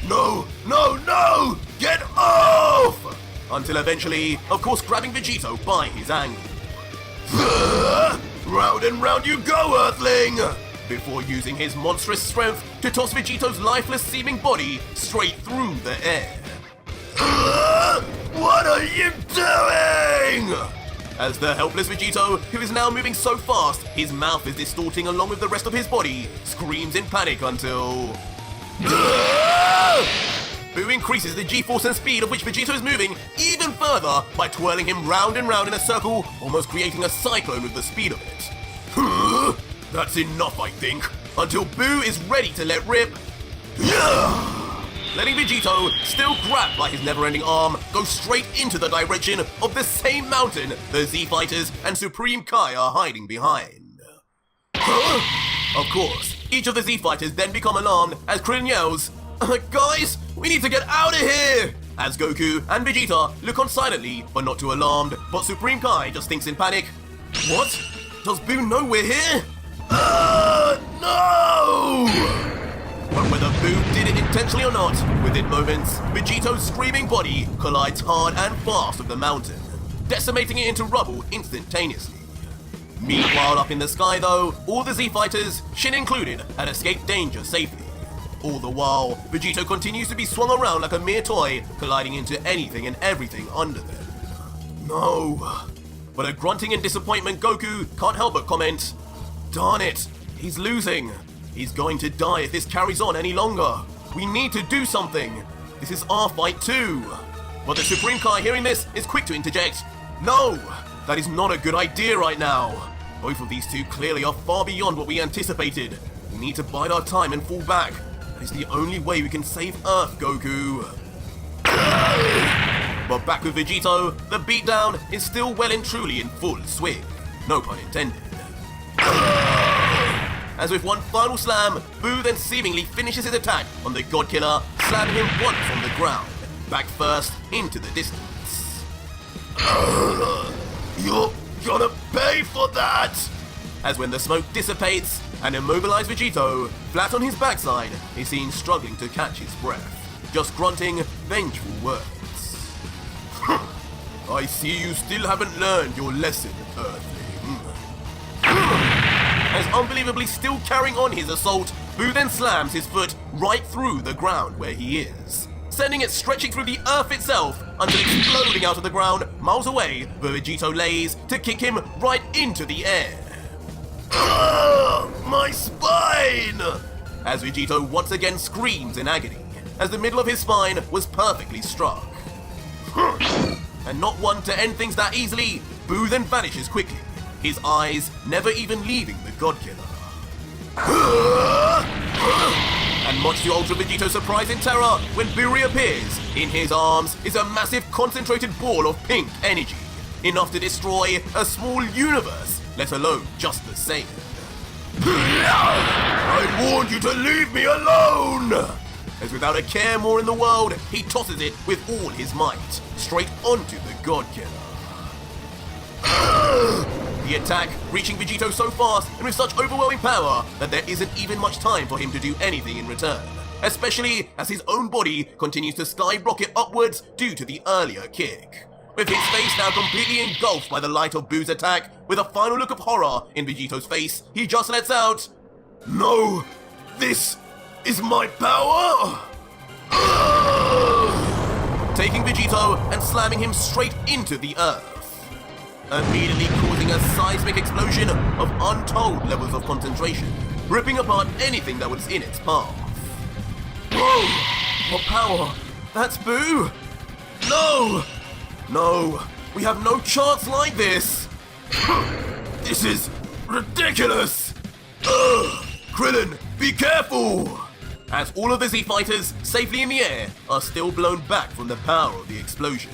No! Get off! Until eventually, of course, grabbing Vegito by his ankle. Round and round you go, Earthling! Before using his monstrous strength to toss Vegito's lifeless seeming body straight through the air. What are you doing? As the helpless Vegito, who is now moving so fast, his mouth is distorting along with the rest of his body, screams in panic until... Boo increases the G-force and speed of which Vegito is moving even further by twirling him round and round in a circle, almost creating a cyclone with the speed of it. That's enough, I think, until Boo is ready to let rip. Letting Vegito, still grabbed by his never-ending arm, go straight into the direction of the same mountain the Z-Fighters and Supreme Kai are hiding behind. Of course, each of the Z-Fighters then become alarmed as Krillin yells, Guys, we need to get out of here! As Goku and Vegeta look on silently, but not too alarmed, but Supreme Kai just thinks in panic, What? Does Boo know we're here? No! But whether Boo did it intentionally or not, within moments, Vegito's screaming body collides hard and fast with the mountain, decimating it into rubble instantaneously. Meanwhile, up in the sky though, all the Z-Fighters, Shin included, had escaped danger safely. All the while, Vegito continues to be swung around like a mere toy, colliding into anything and everything under them. No. But a grunting in disappointment Goku can't help but comment, "Darn it, he's losing. He's going to die if this carries on any longer. We need to do something. This is our fight too." But the Supreme Kai, hearing this, is quick to interject, "No, that is not a good idea right now. Both of these two clearly are far beyond what we anticipated. We need to bide our time and fall back. That is the only way we can save Earth, Goku." But back with Vegito, the beatdown is still well and truly in full swing. No pun intended. As with one final slam, Boo then seemingly finishes his attack on the God Killer, slamming him once on the ground, back first into the distance. You're gonna pay for that! As when the smoke dissipates, an immobilized Vegito, flat on his backside, is seen struggling to catch his breath, just grunting vengeful words. I see you still haven't learned your lesson, Earthling. As unbelievably still carrying on his assault, Boo then slams his foot right through the ground where he is, sending it stretching through the earth itself until exploding out of the ground miles away, where Vegito lays to kick him right into the air. My spine! As Vegito once again screams in agony, as the middle of his spine was perfectly struck. And not one to end things that easily, Boo then vanishes quickly, his eyes never even leaving the God Killer. And much to Ultra Vegito's surprise and terror, when Boo reappears, in his arms is a massive concentrated ball of pink energy, enough to destroy a small universe, let alone just the same. I warned you to leave me alone! As without a care more in the world, he tosses it with all his might, straight onto the God Killer. The attack reaching Vegito so fast and with such overwhelming power that there isn't even much time for him to do anything in return, especially as his own body continues to skyrocket upwards due to the earlier kick. With his face now completely engulfed by the light of Boo's attack, with a final look of horror in Vegito's face, he just lets out, "No, this is my power!" Taking Vegito and slamming him straight into the earth, immediately causing a seismic explosion of untold levels of concentration, ripping apart anything that was in its path. Whoa! What power? That's Boo! No! No, we have no chance like this! This is ridiculous! Krillin, be careful! As all of the Z-Fighters, safely in the air, are still blown back from the power of the explosion.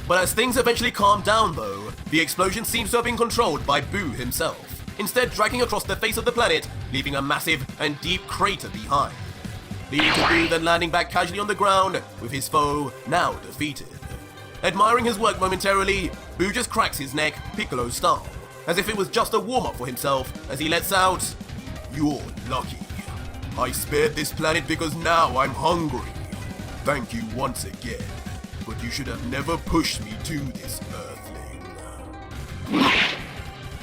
But as things eventually calm down though, the explosion seems to have been controlled by Boo himself, instead dragging across the face of the planet, leaving a massive and deep crater behind. Leading to Boo then landing back casually on the ground, with his foe now defeated. Admiring his work momentarily, Boo just cracks his neck Piccolo style, as if it was just a warm-up for himself, as he lets out, "You're lucky. I spared this planet because now I'm hungry. Thank you once again, but you should have never pushed me to this, Earthling."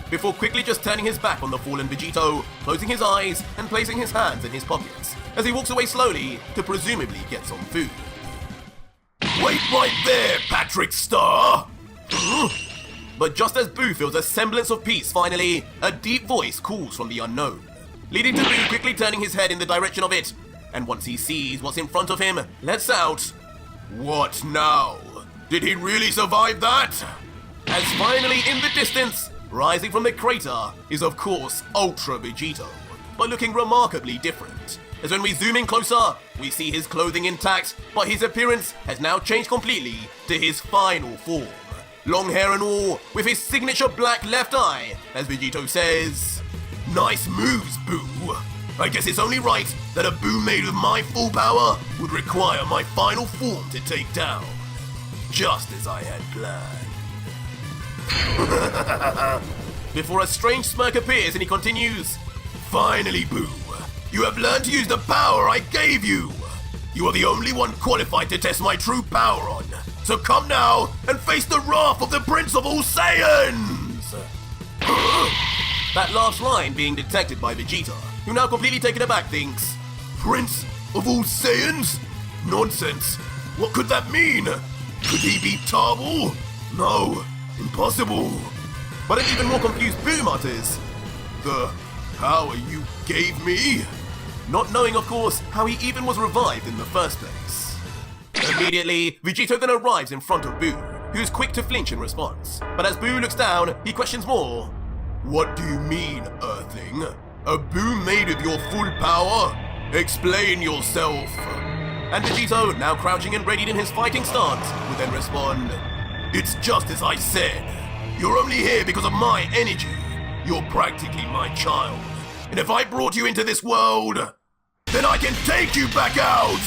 Before quickly just turning his back on the fallen Vegito, closing his eyes and placing his hands in his pockets, as he walks away slowly to presumably get some food. "Wait right there, Patrick Star!" But just as Boo feels a semblance of peace finally, a deep voice calls from the unknown, leading to Boo quickly turning his head in the direction of it, and once he sees what's in front of him, lets out, "What now? Did he really survive that?" As finally in the distance, rising from the crater, is of course Ultra Vegito, but looking remarkably different. As when we zoom in closer, we see his clothing intact, but his appearance has now changed completely to his final form. Long hair and all, with his signature black left eye, as Vegito says, "Nice moves, Boo. I guess it's only right that a Boo made with my full power would require my final form to take down. Just as I had planned." Before a strange smirk appears and he continues, Finally, Boo! You have learned to use the power I gave you! You are the only one qualified to test my true power on. So come now and face the wrath of the Prince of All Saiyans! That last line being detected by Vegeta, who now completely taken aback thinks, Prince of All Saiyans? Nonsense! What could that mean? Could he be Tarbell? No, impossible. But an even more confused Boo mutters, the power you gave me? Not knowing, of course, how he even was revived in the first place. Immediately, Vegito then arrives in front of Boo, who's quick to flinch in response. But as Boo looks down, he questions more. What do you mean, Earthling? A Boo made of your full power? Explain yourself. And Vegito, now crouching and readied in his fighting stance, would then respond, It's just as I said. You're only here because of my energy. You're practically my child. And if I brought you into this world, then I can take you back out!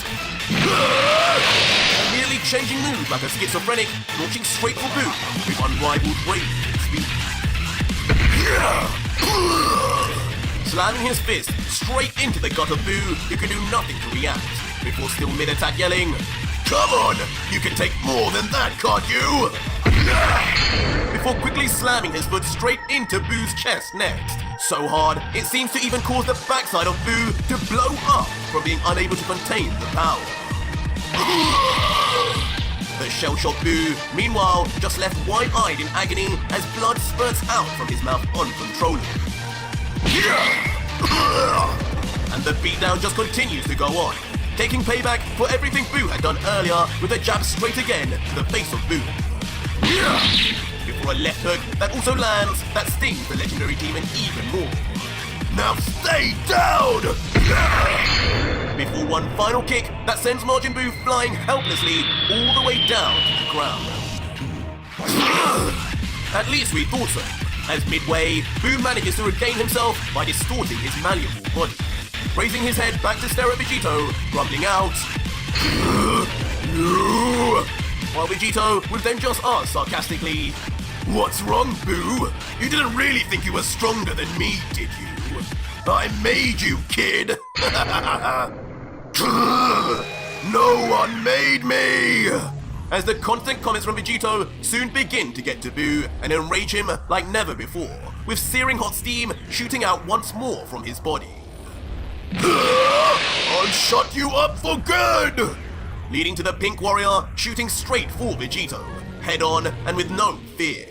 Immediately changing mood like a schizophrenic, launching straight for Boo with unrivaled rage and speed. Slamming his fist straight into the gut of Boo, who can do nothing to react, before still mid-attack yelling, Come on! You can take more than that, can't you? Before quickly slamming his foot straight into Boo's chest next. So hard, it seems to even cause the backside of Boo to blow up from being unable to contain the power. The shell-shocked Boo, meanwhile, just left wide-eyed in agony as blood spurts out from his mouth uncontrollably. And the beatdown just continues to go on, taking payback for everything Boo had done earlier with a jab straight again to the face of Boo. Before a left hook that also lands, that stings the legendary demon even more. Now stay down! Before one final kick that sends Majin Buu flying helplessly all the way down to the ground. At least we thought so, as midway, Buu manages to regain himself by distorting his malleable body, raising his head back to stare at Vegito, grumbling out, while Vegito would then just ask sarcastically, What's wrong, Boo? You didn't really think you were stronger than me, did you? I made you, kid! No one made me! As the constant comments from Vegito soon begin to get to Boo and enrage him like never before, with searing hot steam shooting out once more from his body. I'll shut you up for good! Leading to the Pink Warrior shooting straight for Vegito, head on and with no fear.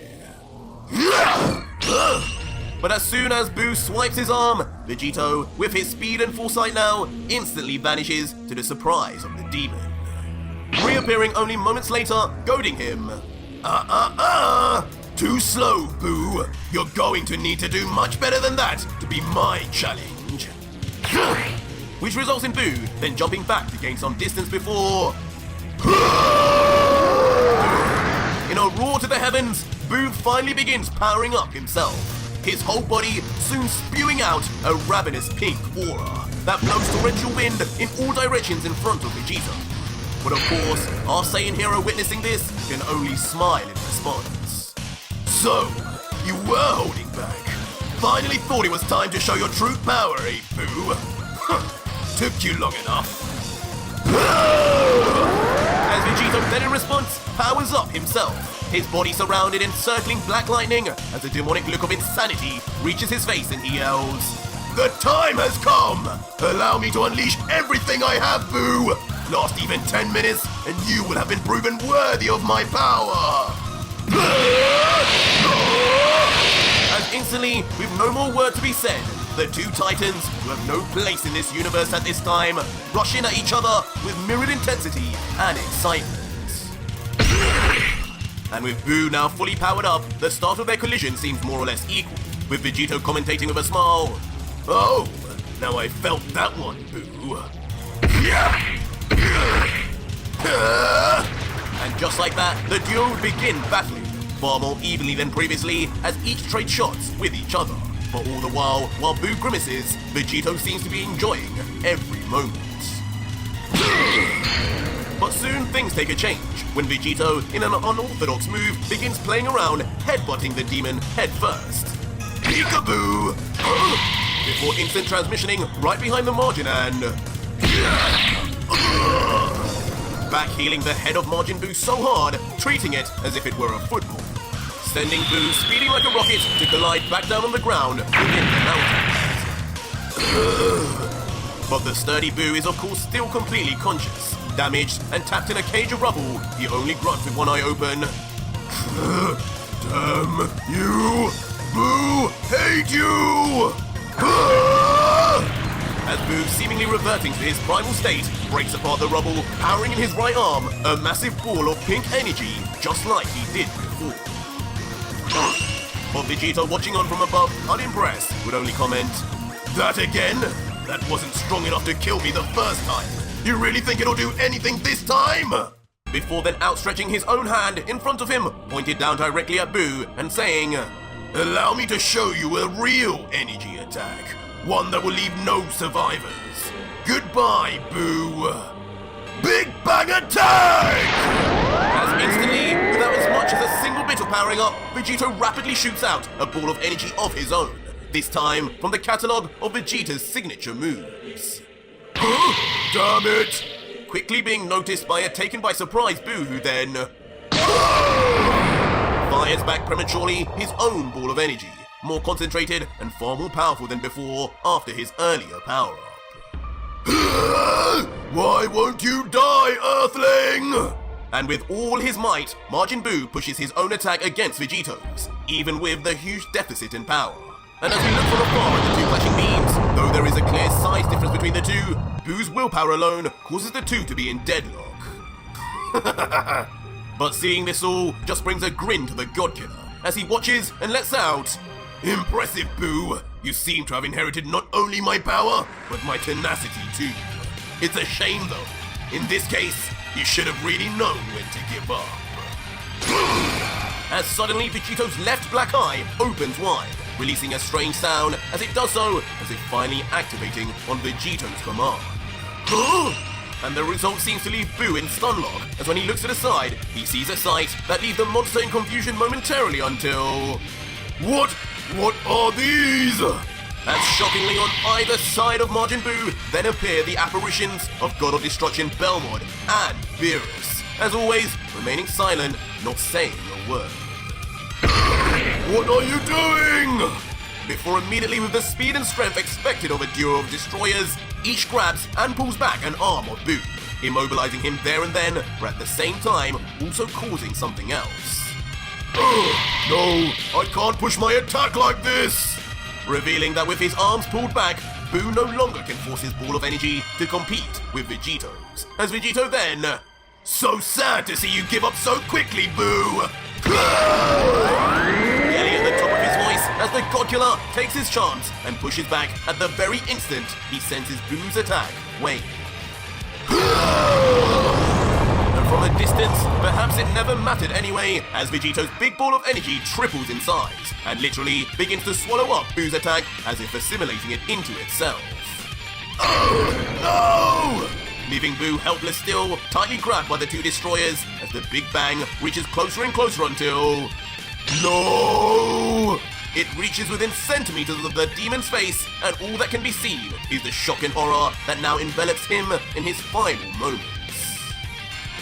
But as soon as Boo swipes his arm, Vegito, with his speed and foresight now, instantly vanishes to the surprise of the demon. Reappearing only moments later, goading him. Too slow, Boo. You're going to need to do much better than that to be my challenge. Which results in Boo then jumping back to gain some distance before... In a roar to the heavens, Boo finally begins powering up himself, his whole body soon spewing out a ravenous pink aura that blows torrential wind in all directions in front of Vegeta. But of course, our Saiyan hero witnessing this can only smile in response. So, you were holding back. Finally thought it was time to show your true power, eh, Boo? Took you long enough. As Vegito then in response powers up himself, his body surrounded in circling black lightning as a demonic look of insanity reaches his face and he yells, The time has come! Allow me to unleash everything I have, Boo! Last even 10 minutes and you will have been proven worthy of my power! And instantly, with no more word to be said, the two titans, who have no place in this universe at this time, rush in at each other with mirrored intensity and excitement. And with Boo now fully powered up, the start of their collision seems more or less equal, with Vegito commentating with a smile, Oh, now I felt that one, Boo. And just like that, the duo begin battling, far more evenly than previously, as each trade shots with each other. But all the while Boo grimaces, Vegito seems to be enjoying every moment. But soon things take a change, when Vegito, in an unorthodox move, begins playing around, headbutting the demon head first. Peekaboo! before instant transmissioning right behind the Majin and... back healing the head of Majin Buu so hard, treating it as if it were a football. Sending Buu speeding like a rocket to collide back down on the ground within the mountains. But the sturdy Buu is of course still completely conscious, damaged and tapped in a cage of rubble. He only grunts with one eye open. Damn you! Buu, hate you! As Buu, seemingly reverting to his primal state, breaks apart the rubble, powering in his right arm a massive ball of pink energy, just like he did before. But Vegito, watching on from above, unimpressed, would only comment, "That again? That wasn't strong enough to kill me the first time. You really think it'll do anything this time?" Before then outstretching his own hand in front of him, pointed down directly at Buu and saying, "Allow me to show you a real energy attack. One that will leave no survivors. Goodbye, Buu. Big Bang Attack!" As instantly, without as much as a single bit of powering up, Vegito rapidly shoots out a ball of energy of his own, this time from the catalogue of Vegeta's signature moves. Damn it! Quickly being noticed by a taken by surprise Buu, who then... fires back prematurely his own ball of energy, more concentrated and far more powerful than before after his earlier power-up. Why won't you die, Earthling? And with all his might, Majin Buu pushes his own attack against Vegito's, even with the huge deficit in power. And as we look from afar at the two clashing beams, though there is a clear size difference between the two, Buu's willpower alone causes the two to be in deadlock. But seeing this all just brings a grin to the God Killer as he watches and lets out, "Impressive, Buu. You seem to have inherited not only my power, but my tenacity too. It's a shame though. In this case, you should have really known when to give up." As suddenly Vegito's left black eye opens wide, releasing a strange sound as it does so, as if finally activating on Vegito's command. And the result seems to leave Buu in stunlock, as when he looks to the side, he sees a sight that leaves the monster in confusion momentarily until... What are these? As shockingly on either side of Majin Buu, then appear the apparitions of God of Destruction Belmod and Beerus, as always, remaining silent, not saying a word. What are you doing? Before immediately with the speed and strength expected of a duo of destroyers, each grabs and pulls back an arm of Buu, immobilizing him there and then, but at the same time also causing something else. No, I can't push my attack like this! Revealing that with his arms pulled back, Buu no longer can force his ball of energy to compete with Vegito's. As Vegito then... So sad to see you give up so quickly, Buu! Yelling at the top of his voice as the God Killer takes his chance and pushes back at the very instant he senses Buu's attack wane. And from a distance, perhaps it never mattered anyway, as Vegito's big ball of energy triples in size and literally begins to swallow up Buu's attack as if assimilating it into itself. Oh no! Leaving Buu helpless still, tightly grabbed by the two destroyers as the Big Bang reaches closer and closer until... No! It reaches within centimeters of the demon's face, and all that can be seen is the shock and horror that now envelops him in his final moments.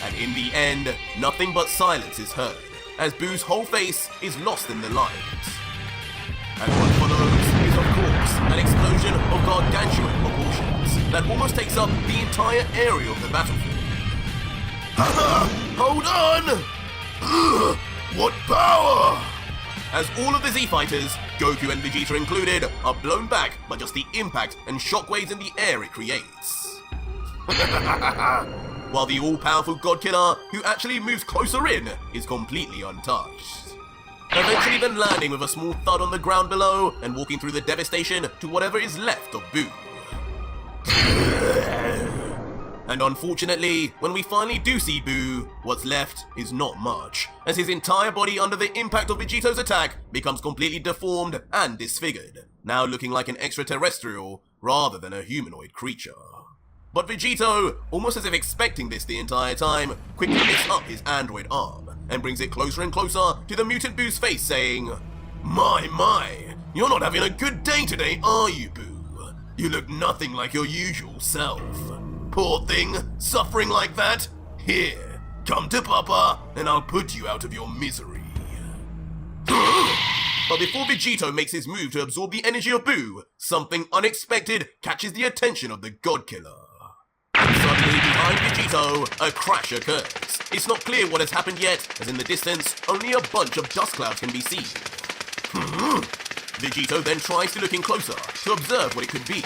And in the end, nothing but silence is heard, as Buu's whole face is lost in the light. And what follows is, of course, an explosion of gargantuan proportions that almost takes up the entire area of the battlefield. Hold on! What power! As all of the Z-Fighters, Goku and Vegeta included, are blown back by just the impact and shockwaves in the air it creates. While the all-powerful God Killer, who actually moves closer in, is completely untouched. Eventually then landing with a small thud on the ground below and walking through the devastation to whatever is left of Buu. And unfortunately, when we finally do see Buu, what's left is not much, as his entire body under the impact of Vegito's attack becomes completely deformed and disfigured, now looking like an extraterrestrial rather than a humanoid creature. But Vegito, almost as if expecting this the entire time, quickly lifts up his android arm and brings it closer and closer to the mutant Buu's face, saying, My, you're not having a good day today, are you, Buu? You look nothing like your usual self. Poor thing, suffering like that? Here, come to Papa, and I'll put you out of your misery. But before Vegito makes his move to absorb the energy of Boo, something unexpected catches the attention of the God Killer. And suddenly, behind Vegito, a crash occurs. It's not clear what has happened yet, as in the distance, only a bunch of dust clouds can be seen. Vegito then tries to look in closer to observe what it could be.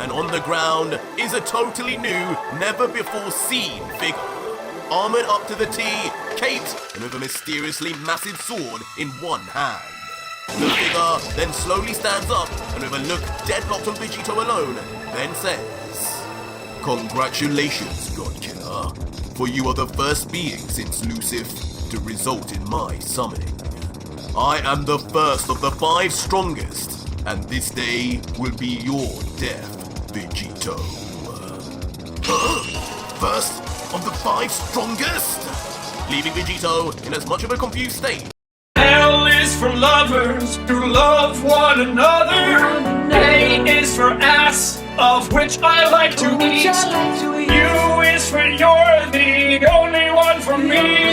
And on the ground is a totally new, never-before-seen figure. Armored up to the T, caped, and with a mysteriously massive sword in one hand. The figure then slowly stands up, and with a look deadlocked on Vegito alone, then says, "Congratulations, God Killer, for you are the first being since Lucifer to result in my summoning. I am the first of the 5 strongest, and this day will be your death, Vegito." First of the 5 strongest? Leaving Vegito in as much of a confused state. L is for lovers who love one another. A is for ass, of which I like to eat. U is for you're the only one for me.